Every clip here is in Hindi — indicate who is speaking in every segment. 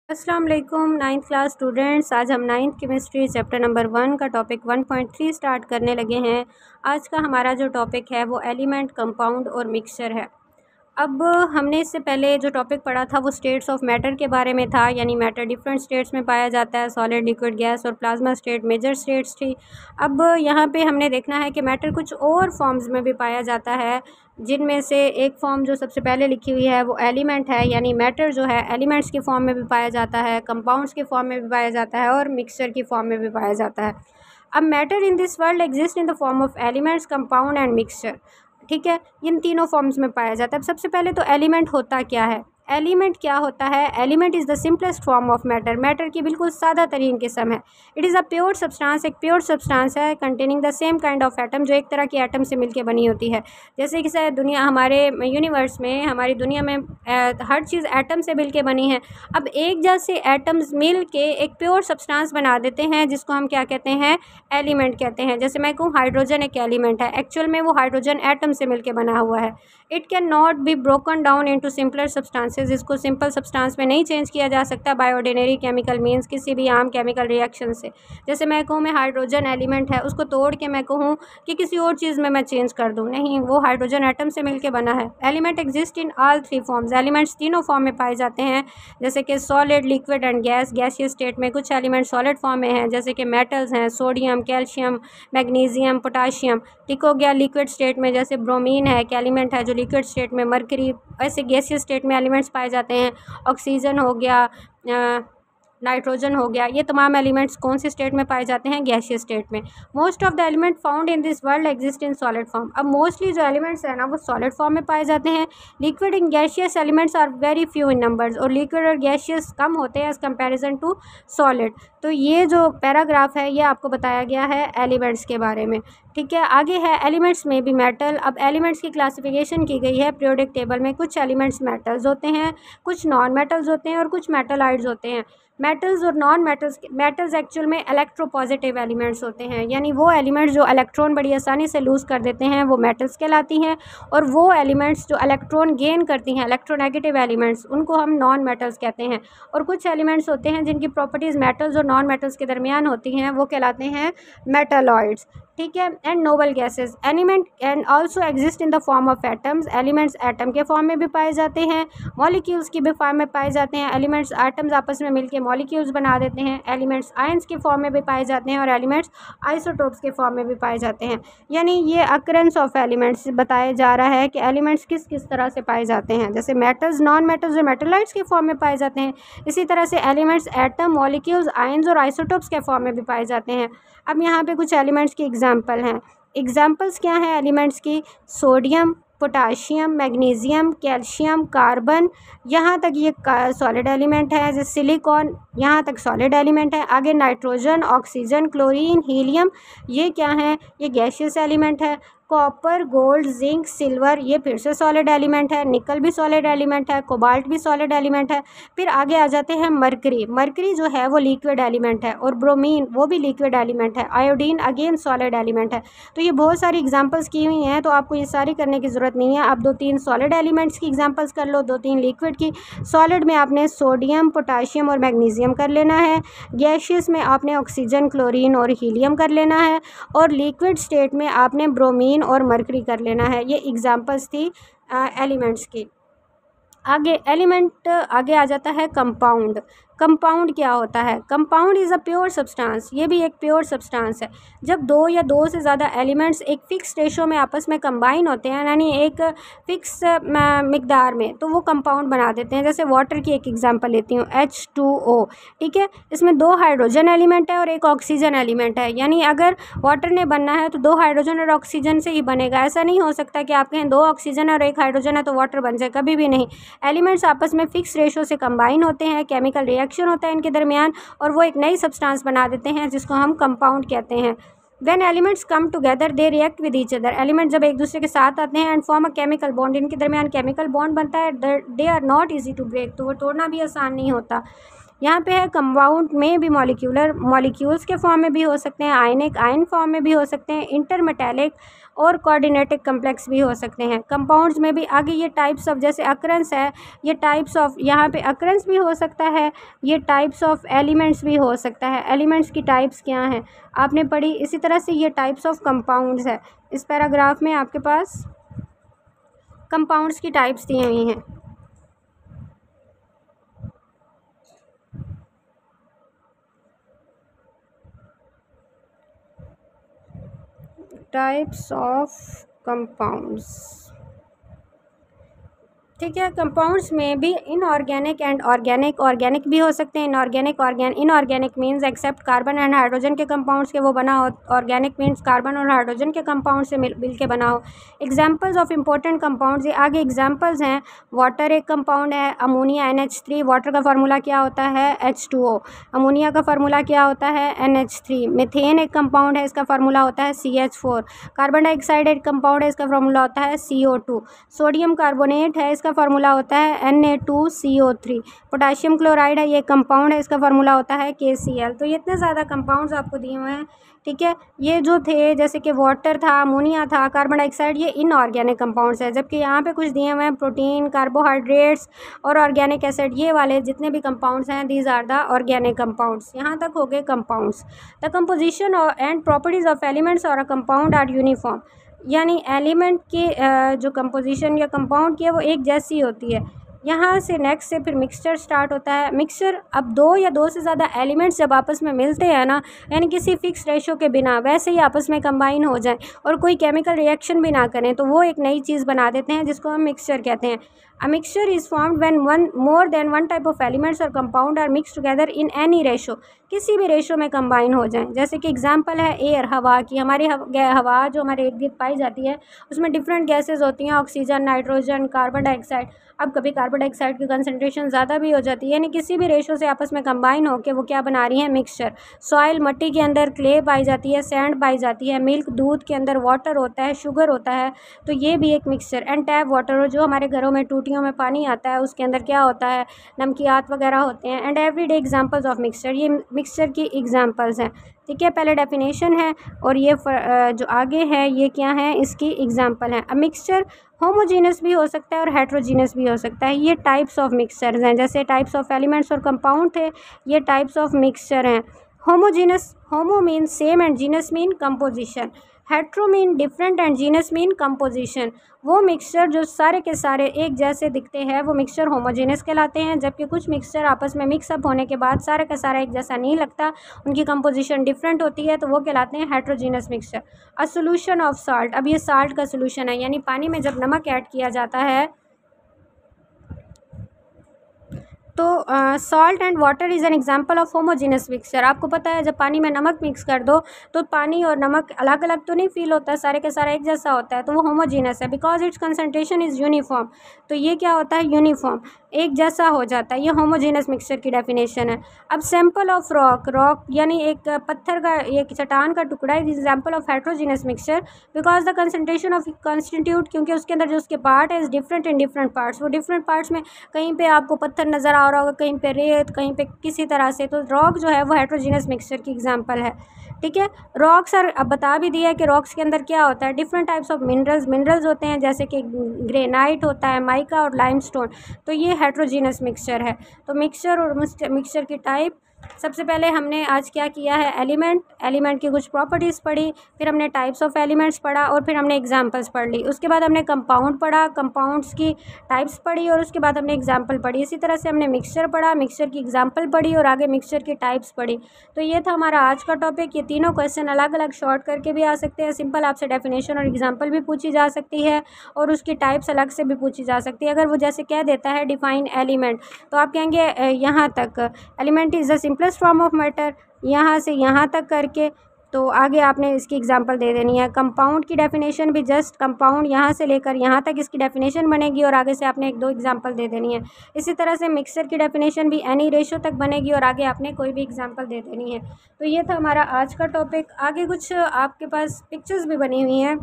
Speaker 1: अस्सलाम वालेकुम नाइन्थ क्लास स्टूडेंट्स। आज हम नाइन्थ केमिस्ट्री चैप्टर नंबर 1 का टॉपिक 1.3 स्टार्ट करने लगे हैं। आज का हमारा जो टॉपिक है वो एलिमेंट, कंपाउंड और मिक्सचर है। अब हमने इससे पहले जो टॉपिक पढ़ा था वो स्टेट्स ऑफ मैटर के बारे में था, यानी मैटर डिफरेंट स्टेट्स में पाया जाता है। सॉलिड, लिक्विड, गैस और प्लाज्मा स्टेट मेजर स्टेट्स थी। अब यहाँ पे हमने देखना है कि मैटर कुछ और फॉर्म्स में भी पाया जाता है, जिनमें से एक फॉर्म जो सबसे पहले लिखी हुई है वो एलिमेंट है, यानी मैटर जो है एलिमेंट्स की फॉर्म में भी पाया जाता है, कंपाउंड्स की फॉर्म में भी पाया जाता है और मिक्सचर की फॉर्म में भी पाया जाता है। अब matter in this world exist in the form of elements, compound and mixture. ठीक है, इन तीनों फॉर्म्स में पाया जाता है। अब सबसे पहले तो एलिमेंट होता क्या है। एलिमेंट क्या होता है? Element is the simplest form of matter. Matter की बिल्कुल सादा तरीन किस्म है। It is a pure substance, एक प्योर सब्सटेंस है containing the same kind of atom, जो एक तरह की एटम से मिलकर बनी होती है। जैसे कि दुनिया, हमारे यूनिवर्स में, हमारी दुनिया में हर चीज़ एटम से मिलकर बनी है। अब एक जैसे एटम्स मिल के एक प्योर सब्सटेंस बना देते हैं, जिसको हम क्या कहते हैं? एलिमेंट कहते हैं। जैसे मैं कहूँ हाइड्रोजन एक एलिमेंट है, एक्चुअल में वो हाइड्रोजन एटम से मिलकर बना हुआ है। It can not be broken down into simpler substances. इसको सिंपल सब्सटेंस में नहीं चेंज किया जा सकता बाय ऑर्डिनरी केमिकल मीन्स, किसी भी आम केमिकल रिएक्शन से। जैसे मैं कहूँ मैं हाइड्रोजन एलिमेंट है, उसको तोड़ के मैं कहूँ कि किसी और चीज़ में मैं चेंज कर दूँ, नहीं, वो हाइड्रोजन एटम से मिलकर बना है। Element exist in all three forms. Elements तीनों फॉर्म में पाए जाते हैं, जैसे कि solid, liquid and gas. Gaseous state में कुछ एलिमेंट सॉलिड फॉर्म में हैं, जैसे कि मेटल्स हैं, सोडियम, कैल्शियम, मैग्नीशियम, पोटाशियम। ठीक हो गया। लिक्विड स्टेट में जैसे ब्रोमीन है, एक एलिमेंट है जो लिक्विड स्टेट में, मरकरी। ऐसे गैसियस स्टेट में एलिमेंट्स पाए जाते हैं, ऑक्सीजन हो गया, नाइट्रोजन हो गया। ये तमाम एलिमेंट्स कौन से स्टेट में पाए जाते हैं? गैसियस स्टेट में। Most of the element found in this world exist in solid form. अब मोस्टली जो एलिमेंट्स हैं ना वो सॉलिड फॉर्म में पाए जाते हैं। Liquid and gaseous elements are very few in numbers, और लिक्विड और गैसियस कम होते हैं एज कंपेरिजन टू सॉलिड। तो ये जो पैराग्राफ है ये आपको बताया गया है एलिमेंट्स के बारे में। ठीक है, आगे है एलिमेंट्स में भी मेटल। अब एलिमेंट्स की क्लासिफिकेशन की गई है पीरियोडिक टेबल में। कुछ एलिमेंट्स मेटल्स होते हैं, कुछ नॉन मेटल्स होते हैं और कुछ मेटलाइड्स होते हैं। मेटल्स और नॉन मेटल्स, मेटल्स एक्चुअल में इलेक्ट्रोपॉजिटिव एलिमेंट्स होते हैं, यानी वो एलिमेंट्स जो इलेक्ट्रॉन बड़ी आसानी से लूज़ कर देते हैं वो मेटल्स कहलाती हैं। और वो एलिमेंट्स जो इलेक्ट्रॉन गेन करती हैं, इलेक्ट्रोनेगेटिव एलिमेंट्स, उनको हम नॉन मेटल्स कहते हैं। और कुछ एलिमेंट्स होते हैं जिनकी प्रॉपर्टीज़ मेटल्स और नॉन मेटल्स के दरमियान होती हैं, वो कहलाते हैं मेटालॉइड्स। ठीक है। And noble gases. Element can also exist in the form of atoms. Elements atom के फॉर्म में भी पाए जाते हैं, मॉलिक्यूल्स की भी फॉर्म में पाए जाते हैं। एलिमेंट्स एटम्स आपस में मिलकर मॉलिक्यूल्स बना देते हैं। एलिमेंट्स आयंस के फॉर्म में भी पाए जाते हैं और एलिमेंट्स आइसोटोप्स के फॉर्म में भी पाए जाते हैं। यानी ये अकरेंस ऑफ एलिमेंट्स बताया जा रहा है कि एलिमेंट्स किस किस तरह से पाए जाते हैं। जैसे मेटल्स, नॉन मेटल्स और मेटलाइट्स के फॉर्म में पाए जाते हैं, इसी तरह से एलिमेंट्स एटम, मॉलिक्यूल्स, आयंस और आइसोटोप्स के फॉर्म में भी पाए जाते हैं। अब यहाँ पे कुछ एलिमेंट्स की एग्जांपल हैं। एग्जांपल्स क्या हैं एलिमेंट्स की? Sodium, potassium, magnesium, calcium, carbon. यहाँ तक ये सॉलिड एलिमेंट है। जैसे सिलिकॉन, यहाँ तक सॉलिड एलिमेंट है। आगे नाइट्रोजन, ऑक्सीजन, क्लोरीन, हीलियम, ये क्या है? ये गैसियस एलिमेंट है। कॉपर, गोल्ड, जिंक, सिल्वर, ये फिर से सॉलिड एलिमेंट है। निकल भी सॉलिड एलिमेंट है। कोबाल्ट भी सॉलिड एलिमेंट है। फिर आगे आ जाते हैं मरकरी। मरकरी जो है वो लिक्विड एलिमेंट है, और ब्रोमीन वो भी लिक्विड एलिमेंट है। आयोडीन अगेन सॉलिड एलिमेंट है। तो ये बहुत सारी एग्जांपल्स की हुई हैं, तो आपको ये सारी करने की ज़रूरत नहीं है। आप 2-3 सॉलिड एलिमेंट्स की एग्जांपल्स कर लो, 2-3 लिक्विड की। सॉलिड में आपने सोडियम, पोटाशियम और मैग्नीशियम कर लेना है। गैशियस में आपने ऑक्सीजन, क्लोरीन और हीलियम कर लेना है। और लिक्विड स्टेट में आपने ब्रोमीन और मरकरी कर लेना है। ये एग्जांपल्स थी एलिमेंट्स की। आगे एलिमेंट, आगे आ जाता है कंपाउंड। कंपाउंड क्या होता है? Compound is a pure substance. ये भी एक प्योर सब्सटेंस है। जब दो या दो से ज़्यादा एलिमेंट्स एक फ़िक्स रेशो में आपस में कंबाइन होते हैं, यानी एक फ़िक्स मिकदार में, तो वो कंपाउंड बना देते हैं। जैसे वाटर की एक एग्जांपल लेती हूँ, H2O। ठीक है, इसमें 2 हाइड्रोजन एलिमेंट है और एक ऑक्सीजन एलिमेंट है। यानी अगर वाटर ने बनना है तो 2 हाइड्रोजन और ऑक्सीजन से ही बनेगा। ऐसा नहीं हो सकता कि आप कहें 2 ऑक्सीजन और 1 हाइड्रोजन है तो वाटर बन जाए, कभी भी नहीं। एलिमेंट्स आपस में फ़िक्स रेशो से कंबाइन होते हैं, केमिकल रिएक्शन होता है इनके दरमियान, और वो एक नई सब्सटेंस बना देते हैं जिसको हम कंपाउंड कहते हैं। When elements come together, they react with each other. Element जब एक दूसरे के साथ आते हैं and form a chemical bond, इनके दरमियान केमिकल बॉन्ड बनता है। They are not easy to break, तो वो तोड़ना भी आसान नहीं होता। यहाँ पे है कंपाउंड में भी मॉलिक्यूलर, मॉलिक्यूल्स के फॉर्म में भी हो सकते हैं, आयनिक, आयन फॉर्म में भी हो सकते हैं, इंटरमेटैलिक और कोऑर्डिनेटेड कम्प्लेक्स भी हो सकते हैं। कंपाउंड्स में भी आगे ये टाइप्स ऑफ, जैसे अकरेंस है, ये टाइप्स ऑफ, यहाँ पे अकरेंस भी हो सकता है, ये टाइप्स ऑफ एलिमेंट्स भी हो सकता है। एलिमेंट्स की टाइप्स क्या हैं आपने पढ़ी। इसी तरह से ये टाइप्स ऑफ कंपाउंड्स है। इस पैराग्राफ में आपके पास कंपाउंड्स की टाइप्स दी हुई हैं। टाइप्स ऑफ कंपाउंड्स, ठीक है। कंपाउंड्स में भी इनऑर्गेनिक एंड ऑर्गेनिक, ऑर्गेनिक भी हो सकते हैं, inorganic. Inorganic means except carbon and hydrogen के कंपाउंड्स के वो बना हो। ऑर्गेनिक मीन्स कार्बन और हाइड्रोजन के कंपाउंड से मिल के बना हो। एग्जाम्पल्स ऑफ इंपॉर्टेंट कंपाउंड्स, ये आगे एग्जाम्पल्स हैं। वाटर एक कंपाउंड है, अमोनिया NH3। वाटर का फार्मूला क्या होता है? H2O। अमोनिया का फार्मूला क्या होता है? NH3। मीथेन एक कंपाउंड है, इसका फार्मूला होता है CH4। कार्बन डाइऑक्साइड एक कंपाउंड है, इसका फार्मूला होता है CO2। सोडियम कार्बोनेट है, इसका फार्मूला होता है Na2CO3। पोटाशियम क्लोराइड है, ये कंपाउंड है, इसका फार्मूला होता है KCl। तो ये इतने ज़्यादा कंपाउंड्स आपको दिए हुए हैं, ठीक है। ये जो थे, जैसे कि वाटर था, अमोनिया था, कार्बन डाइऑक्साइड, ये इनऑर्गेनिक कंपाउंड्स है। जबकि यहाँ पे कुछ दिए हुए हैं, प्रोटीन, कार्बोहाइड्रेट्स और ऑर्गेनिक एसिड, ये वाले जितने भी कंपाउंड्स हैं, these are the organic compounds. यहाँ तक हो गए compounds. The composition and properties of elements और अ कंपाउंड आर यूनिफॉर्म, यानी एलिमेंट की जो कंपोजिशन या कंपाउंड की है वो एक जैसी होती है। यहाँ से नेक्स्ट से फिर मिक्सचर स्टार्ट होता है। मिक्सचर, अब दो या दो से ज़्यादा एलिमेंट्स जब आपस में मिलते हैं ना, यानी किसी फिक्स रेशो के बिना वैसे ही आपस में कंबाइन हो जाए और कोई केमिकल रिएक्शन भी ना करें, तो वो एक नई चीज़ बना देते हैं, जिसको हम मिक्सचर कहते हैं। A mixture is formed when more than one type of elements और compound are mix together in any ratio, किसी भी रेशो में कंबाइन हो जाएं। जैसे कि एग्जांपल है एयर, हवा की। हमारी हवा जो हमारे इर्द गिर्द पाई जाती है, उसमें डिफरेंट गैसेज होती हैं, ऑक्सीजन, नाइट्रोजन, कार्बन डाइऑक्साइड। अब कभी कार्बन डाइऑक्साइड की कंसनट्रेशन ज़्यादा भी हो जाती है, यानी किसी भी रेशो से आपस में कंबाइन होकर वो क्या बना रही है? मिक्सचर। सॉइल, मट्टी के अंदर क्ले पाई जाती है, सैंड पाई जाती है। मिल्क, दूध के अंदर वाटर होता है, शुगर होता है, तो ये भी एक मिक्सचर। एंड टैप वाटर, जो हमारे घरों में टूटियों में पानी आता है, उसके अंदर क्या होता है? नमकियात वगैरह होते हैं। And everyday examples of mixture, ये मिक्सचर की एग्जांपल्स हैं, ठीक है। पहले डेफिनेशन है और ये जो आगे है ये क्या है? इसकी एग्जांपल है। अ मिक्सचर होमोजीनस भी हो सकता है और हेट्रोजीनस भी हो सकता है। ये टाइप्स ऑफ मिक्सचर्स हैं। जैसे टाइप्स ऑफ एलिमेंट्स और कंपाउंड थे, ये टाइप्स ऑफ मिक्सचर हैं। Homogeneous, homo mean same and genus mean composition. Hetero mean different and genus mean composition. वो मिक्सचर जो सारे के सारे एक जैसे दिखते हैं वो मिक्सचर होमोजेनस कहलाते हैं। जबकि कुछ मिक्सचर आपस में मिक्सअप होने के बाद सारा का सारा एक जैसा नहीं लगता, उनकी कंपोजिशन डिफरेंट होती है, तो वो कहलाते हैं heterogeneous mixture. A solution of salt, अब ये साल्ट का सोल्यूशन है, यानी पानी में जब नमक ऐड किया जाता है तो salt and water is an example of homogeneous mixture. आपको पता है जब पानी में नमक मिक्स कर दो तो पानी और नमक अलग अलग तो नहीं फील होता है, सारे के सारा एक जैसा होता है, तो वो होमोजीनस है। Because it's concentration is uniform, तो ये क्या होता है? यूनिफॉर्म, एक जैसा हो जाता है। ये होमोजीनस मिक्सचर की डेफिनेशन है। अब सैंपल ऑफ रॉक, रॉक यानी एक पत्थर का, एक चट्टान का टुकड़ा, is example of heterogeneous mixture because the concentration of constitute, क्योंकि उसके अंदर जो उसके पार्ट है is different in different parts. वो डिफरेंट पार्ट्स में कहीं पे आपको पत्थर नज़र आ रहा होगा, कहीं पे रेत, कहीं पे किसी तरह से, तो रॉक जो है वो हेट्रोजीनस मिक्सचर की एग्जांपल है, ठीक है। रॉक्स, अब बता भी दिया है कि रॉक्स के अंदर क्या होता है? डिफरेंट टाइप्स ऑफ मिनरल्स होते हैं, जैसे कि ग्रेनाइट होता है, माइका और लाइमस्टोन, तो ये हेट्रोजीनस मिक्सचर है। तो मिक्सचर और मिक्सचर की टाइप, सबसे पहले हमने आज क्या किया है? एलिमेंट की कुछ प्रॉपर्टीज़ पढ़ी, फिर हमने टाइप्स ऑफ एलिमेंट्स पढ़ा और फिर हमने एग्जांपल्स पढ़ ली। उसके बाद हमने कंपाउंड पढ़ा, कंपाउंड्स की टाइप्स पढ़ी और उसके बाद हमने एग्जांपल पढ़ी। इसी तरह से हमने मिक्सचर पढ़ा, मिक्सचर की एग्जांपल पढ़ी और आगे मिक्सचर की टाइप्स पढ़ी। तो ये था हमारा आज का टॉपिक। ये तीनों क्वेश्चन अलग अलग शॉर्ट करके भी आ सकते हैं, सिंपल आपसे डेफिनेशन और एग्जाम्पल भी पूछी जा सकती है और उसकी टाइप्स अलग से भी पूछी जा सकती है। अगर वो जैसे कह देता है डिफाइन एलिमेंट, तो आप कहेंगे यहाँ तक element is the simplest form of matter, यहाँ से यहाँ तक करके, तो आगे आपने इसकी एग्जांपल दे देनी है। कंपाउंड की डेफिनेशन भी जस्ट कंपाउंड यहाँ से लेकर यहाँ तक इसकी डेफिनेशन बनेगी और आगे से आपने एक दो एग्जांपल दे देनी है। इसी तरह से मिक्सचर की डेफिनेशन भी एनी रेशो तक बनेगी और आगे आपने कोई भी एग्जांपल दे देनी है। तो ये था हमारा आज का टॉपिक। आगे कुछ आपके पास पिक्चर्स भी बनी हुई हैं,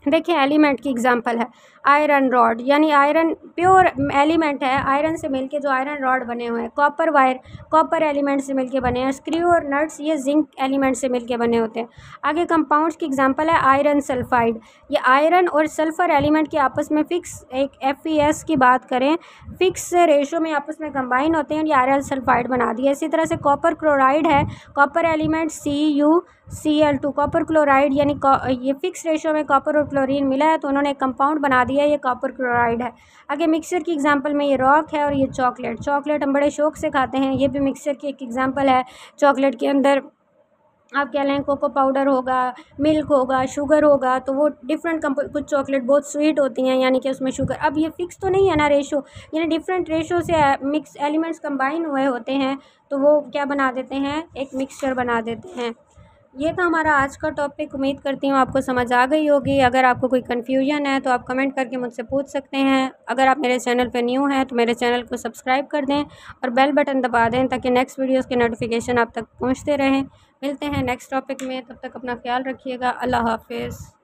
Speaker 1: देखिए एलिमेंट की एग्जांपल है आयरन रॉड, यानी आयरन प्योर एलिमेंट है, आयरन से मिलके जो आयरन रॉड बने हुए हैं। कॉपर वायर कॉपर एलिमेंट से मिलके बने हैं। स्क्रू और नट्स ये जिंक एलिमेंट से मिलके बने होते हैं। आगे कंपाउंड्स की एग्जांपल है आयरन सल्फाइड, ये आयरन और सल्फर एलिमेंट के आपस में फिक्स एक FeS की बात करें फिक्स रेशो में आपस में कंबाइन होते हैं, ये आयरन सल्फाइड बना दिया। इसी तरह से कॉपर क्लोराइड है, copper element CuCl2 copper chloride, यानी ये फिक्स रेशो में कॉपर और क्लोरीन मिला है तो उन्होंने एक कंपाउंड बना दिया, ये कॉपर क्लोराइड है। आगे मिक्सचर की एग्जांपल में ये रॉक है और ये चॉकलेट हम बड़े शौक से खाते हैं, ये भी मिक्सचर की एक एग्जांपल है। चॉकलेट के अंदर आप कह लें कोको पाउडर होगा, मिल्क होगा, शुगर होगा, तो वो डिफरेंट कुछ चॉकलेट बहुत स्वीट होती हैं, यानी कि उसमें शुगर, अब ये फिक्स तो नहीं है ना रेशो, यानी डिफरेंट रेशो से मिक्स एलिमेंट्स कंबाइन हुए होते हैं तो वो क्या बना देते हैं, एक मिक्सचर बना देते हैं। ये था हमारा आज का टॉपिक। उम्मीद करती हूँ आपको समझ आ गई होगी। अगर आपको कोई कन्फ्यूजन है तो आप कमेंट करके मुझसे पूछ सकते हैं। अगर आप मेरे चैनल पर न्यू हैं तो मेरे चैनल को सब्सक्राइब कर दें और बेल बटन दबा दें ताकि नेक्स्ट वीडियोज़ के नोटिफिकेशन आप तक पहुँचते रहें। मिलते हैं नेक्स्ट टॉपिक में, तब तक अपना ख्याल रखिएगा। अल्लाह हाफिज़।